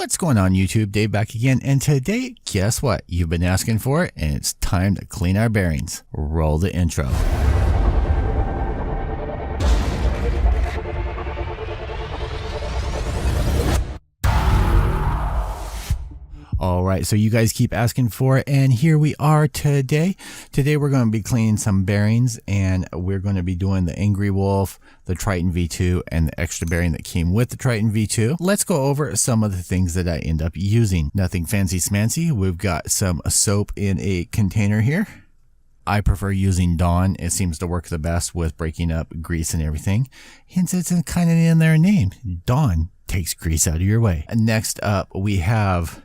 What's going on YouTube? Dave back again, and today, guess what? You've been asking for it, and it's time to clean our bearings. Roll the intro. Alright, so you guys keep asking for it, and here we are today. Today we're going to be cleaning some bearings, and we're going to be doing the Angry Wolf, the Triton V2, and the extra bearing that came with the Triton V2. Let's go over some of the things that I end up using. Nothing fancy smancy. We've got some soap in a container here. I prefer using Dawn. It seems to work the best with breaking up grease and everything. Hence, it's kind of in their name. Dawn takes grease out of your way. Next up, we have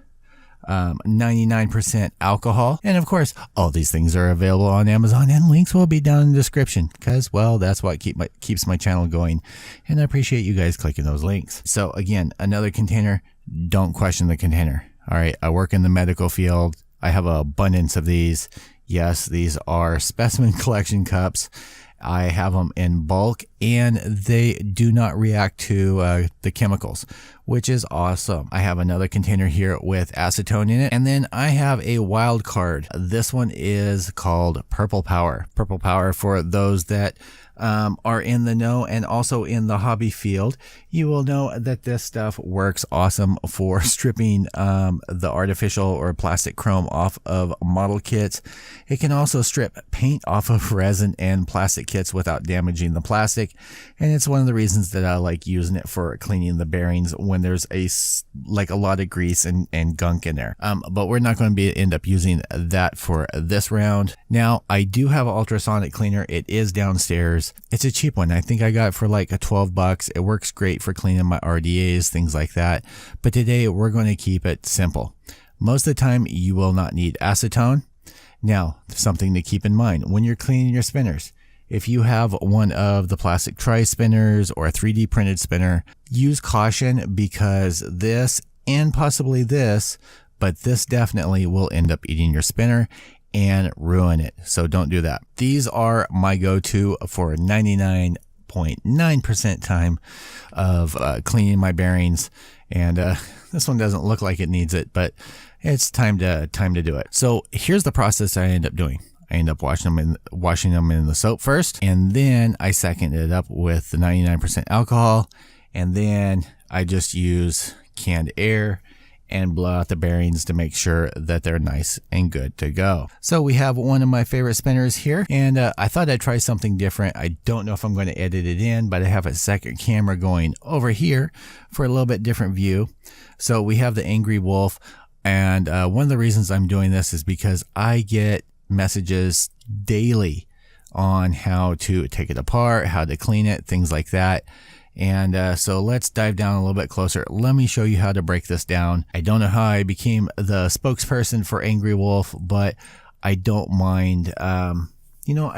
99% alcohol, and of course all these things are available on Amazon, and links will be down in the description because, well, that's what keeps my channel going, and I appreciate you guys clicking those links. So again, another container. Don't question the container. All right, I work in the medical field. I have an abundance of these. Yes, these are specimen collection cups. I have them in bulk, and they do not react to the chemicals, which is awesome. I have another container here with acetone in it, and then I have a wild card. This one is called Purple Power. Purple Power, for those that are in the know and also in the hobby field, you will know that this stuff works awesome for stripping the artificial or plastic chrome off of model kits. It can also strip paint off of resin and plastic kits without damaging the plastic, and it's one of the reasons that I like using it for cleaning the bearings when there's a lot of grease and gunk in there. But we're not going to end up using that for this round. Now, I do have an ultrasonic cleaner. It is downstairs. It's a cheap one. I think I got it for like $12. It works great for cleaning my RDAs, things like that. But today we're going to keep it simple. Most of the time you will not need acetone. Now, something to keep in mind when you're cleaning your spinners. If you have one of the plastic tri-spinners or a 3D printed spinner, use caution, because this and possibly this, but this definitely will end up eating your spinner and ruin it. So don't do that. These are my go-to for 99.9% time of cleaning my bearings. And this one doesn't look like it needs it, but it's time to do it. So here's the process I end up doing. I end up washing them in the soap first, and then I second it up with the 99% alcohol, and then I just use canned air and blow out the bearings to make sure that they're nice and good to go. So we have one of my favorite spinners here, and I thought I'd try something different. I don't know if I'm going to edit it in, but I have a second camera going over here for a little bit different view. So we have the Angry Wolf, and one of the reasons I'm doing this is because I get messages daily on how to take it apart, how to clean it, things like that. And so let's dive down a little bit closer. Let me show you how to break this down. I don't know how I became the spokesperson for Angry Wolf, but I don't mind, I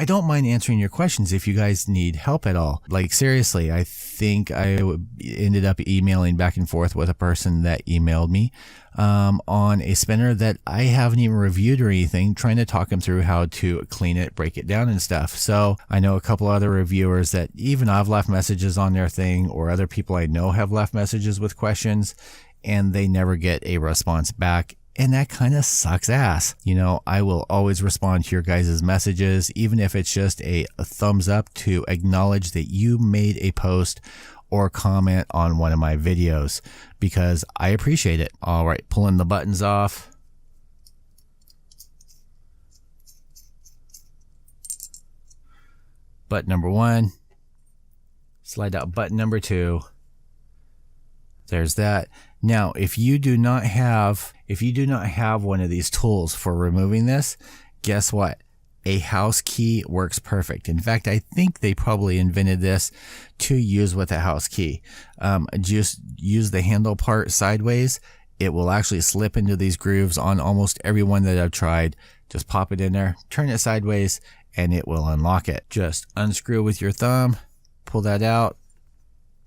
don't mind answering your questions if you guys need help at all. Like, seriously, I think I ended up emailing back and forth with a person that emailed me on a spinner that I haven't even reviewed or anything, trying to talk them through how to clean it, break it down and stuff. So I know a couple other reviewers that even I've left messages on their thing, or other people I know have left messages with questions, and they never get a response back. And that kind of sucks ass. I will always respond to your guys' messages, even if it's just a thumbs up to acknowledge that you made a post or comment on one of my videos, because I appreciate it. All right, pulling the buttons off. Button number 1. Slide out button number 2. There's that. Now, if you do not have one of these tools for removing this, guess what? A house key works perfect. In fact, I think they probably invented this to use with a house key. Just use the handle part sideways. It will actually slip into these grooves on almost every one that I've tried. Just pop it in there, turn it sideways, and it will unlock it. Just unscrew with your thumb, pull that out,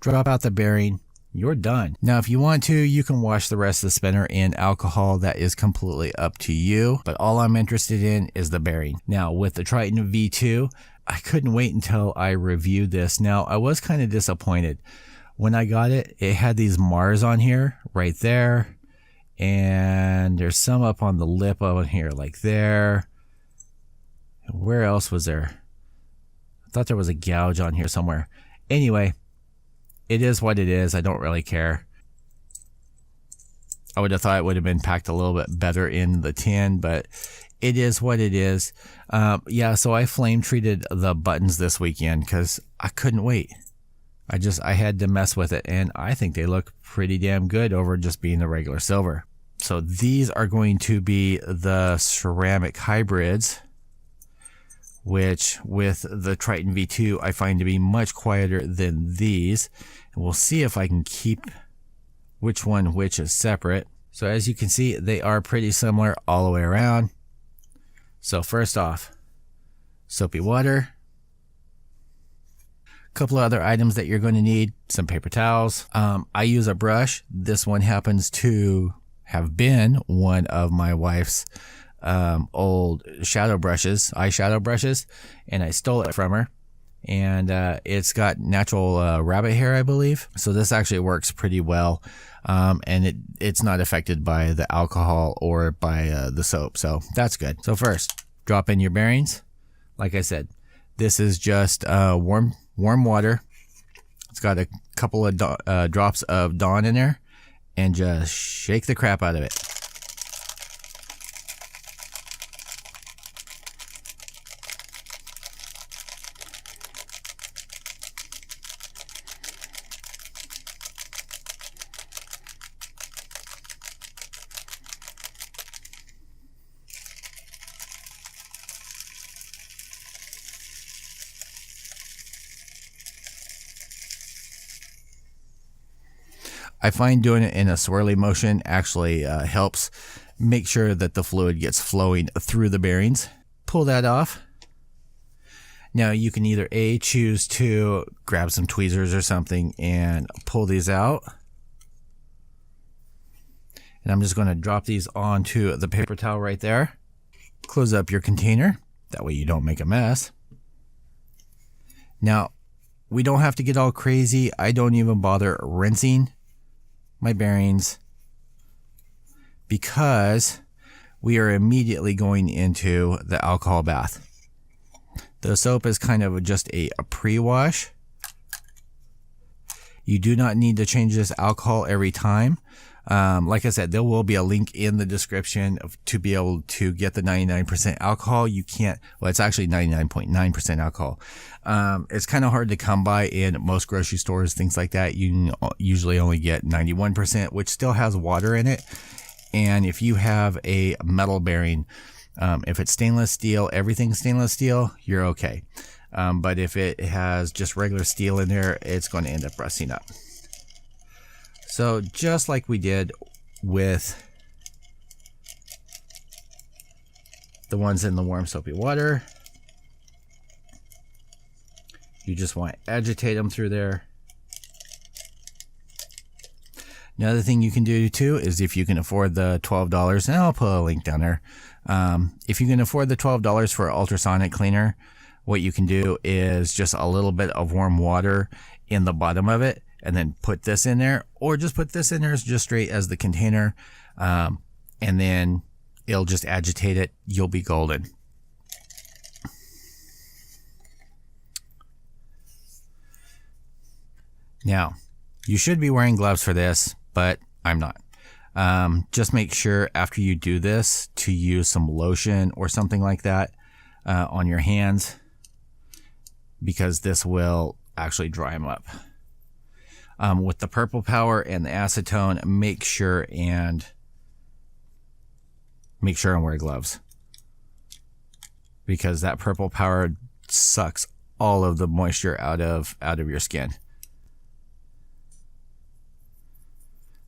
drop out the bearing. You're done. Now, if you want to, you can wash the rest of the spinner in alcohol. That is completely up to you. But all I'm interested in is the bearing. Now, with the Triton V2, I couldn't wait until I reviewed this. Now, I was kind of disappointed. When I got it, it had these Mars on here, right there, And there's some up on the lip over here, like there. Where else was there? I thought there was a gouge on here somewhere. Anyway, it is what it is. I don't really care. I would have thought it would have been packed a little bit better in the tin, but it is what it is. Yeah, so I flame treated the buttons this weekend because I couldn't wait. I had to mess with it, and I think they look pretty damn good over just being the regular silver. So these are going to be the ceramic hybrids, which with the Triton V2 I find to be much quieter than these. And we'll see if I can keep which is separate. So as you can see, they are pretty similar all the way around. So first off, soapy water. A couple of other items that you're going to need: some paper towels. I use a brush. This one happens to have been one of my wife's old eyeshadow brushes, and I stole it from her. And it's got natural rabbit hair, I believe. So this actually works pretty well, and it's not affected by the alcohol or by the soap, so that's good. So first, drop in your bearings. Like I said, this is just warm water. It's got a couple of drops of Dawn in there, and just shake the crap out of it. I find doing it in a swirly motion actually helps make sure that the fluid gets flowing through the bearings. Pull that off. Now you can either choose to grab some tweezers or something and pull these out. And I'm just going to drop these onto the paper towel right there. Close up your container. That way you don't make a mess. Now, we don't have to get all crazy. I don't even bother rinsing my bearings because we are immediately going into the alcohol bath. The soap is kind of just a pre-wash. You do not need to change this alcohol every time. Like I said, there will be a link in the description to be able to get the 99% alcohol. You can't, well, it's actually 99.9% alcohol. It's kind of hard to come by in most grocery stores, things like that. You can usually only get 91%, which still has water in it. And if you have a metal bearing, if it's stainless steel, everything's stainless steel, you're okay. But if it has just regular steel in there, it's going to end up rusting up. So just like we did with the ones in the warm soapy water, you just want to agitate them through there. Another thing you can do too is if you can afford the $12, and I'll put a link down there. If you can afford the $12 for an ultrasonic cleaner, what you can do is just a little bit of warm water in the bottom of it, and then put this in there, or just put this in there just straight as the container, and then it'll just agitate it. You'll be golden. Now, you should be wearing gloves for this, but I'm not. Just make sure after you do this to use some lotion or something like that on your hands, because this will actually dry them up. With the purple power and the acetone, make sure and wear gloves, because that purple power sucks all of the moisture out of your skin.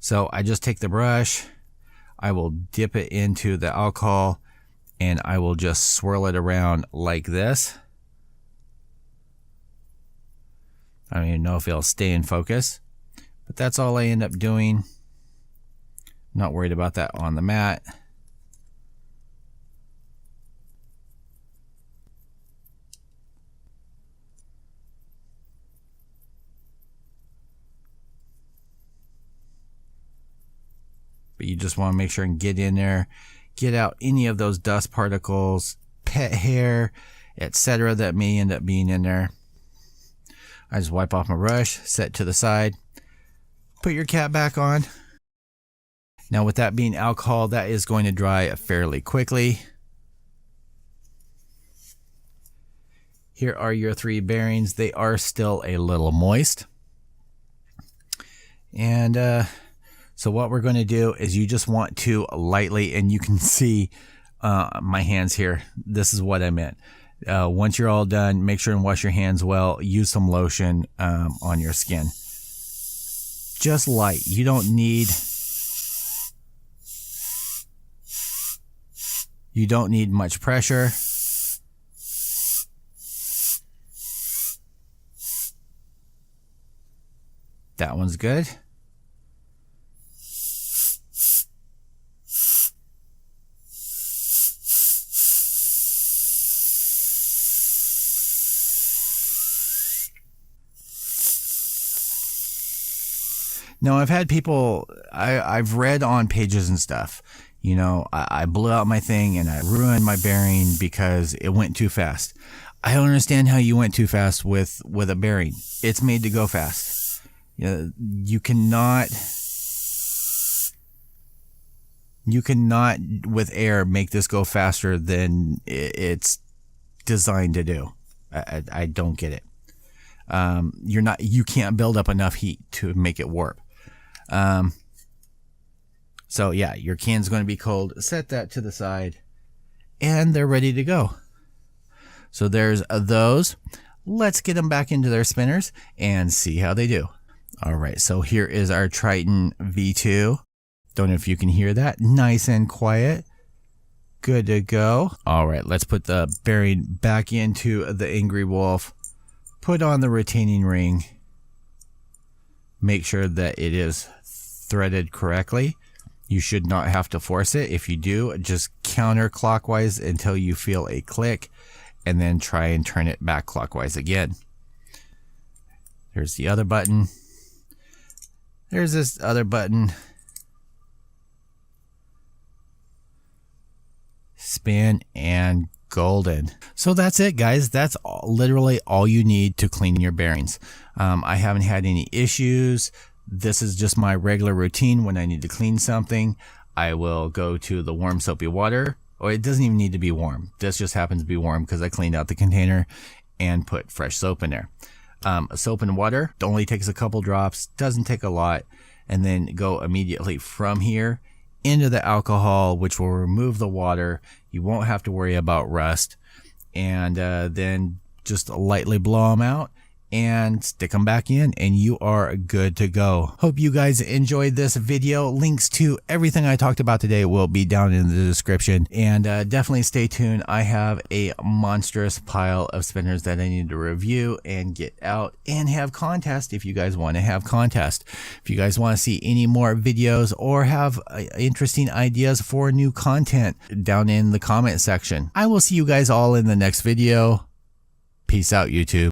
So I just take the brush, I will dip it into the alcohol, and I will just swirl it around like this. I don't even know if it'll stay in focus, but that's all I end up doing. I'm not worried about that on the mat. But you just want to make sure and get in there, get out any of those dust particles, pet hair, etc. that may end up being in there. I just wipe off my brush, set it to the side, put your cap back on. Now with that being alcohol, that is going to dry fairly quickly. Here are your 3 bearings. They are still a little moist. And so what we're going to do is you just want to lightly, and you can see my hands here. This is what I meant. Once you're all done, make sure and wash your hands well. Use some lotion on your skin. Just light. You don't need much pressure. That one's good. Now I've had people, I've read on pages and stuff, you know, I blew out my thing and I ruined my bearing because it went too fast. I don't understand how you went too fast with a bearing. It's made to go fast. You cannot with air make this go faster than it's designed to do. I don't get it. You can't build up enough heat to make it warp. So yeah, your can's going to be cold. Set that to the side and they're ready to go. So there's those. Let's get them back into their spinners and see how they do. All right, so here is our Triton V2. Don't know if you can hear that. Nice and quiet. Good to go. All right, let's put the bearing back into the Angry Wolf. Put on the retaining ring. Make sure that it is threaded correctly. You should not have to force it. If you do, just counterclockwise until you feel a click, and then try and turn it back clockwise again. There's the other button. There's this other button. Spin and golden. So that's it, guys. That's literally all you need to clean your bearings. I haven't had any issues. This is just my regular routine. When I need to clean something, I will go to the warm soapy water, or it doesn't even need to be warm. This just happens to be warm because I cleaned out the container and put fresh soap in there. Soap and water only takes a couple drops, doesn't take a lot, and then go immediately from here into the alcohol, which will remove the water. You won't have to worry about rust, and then just lightly blow them out and stick them back in, and you are good to go. Hope you guys enjoyed this video. Links to everything I talked about today will be down in the description, and definitely stay tuned. I have a monstrous pile of spinners that I need to review and get out and have contest if you guys want to have contest. If you guys want to see any more videos or have interesting ideas for new content, down in the comment section. I will see you guys all in the next video. Peace out, YouTube.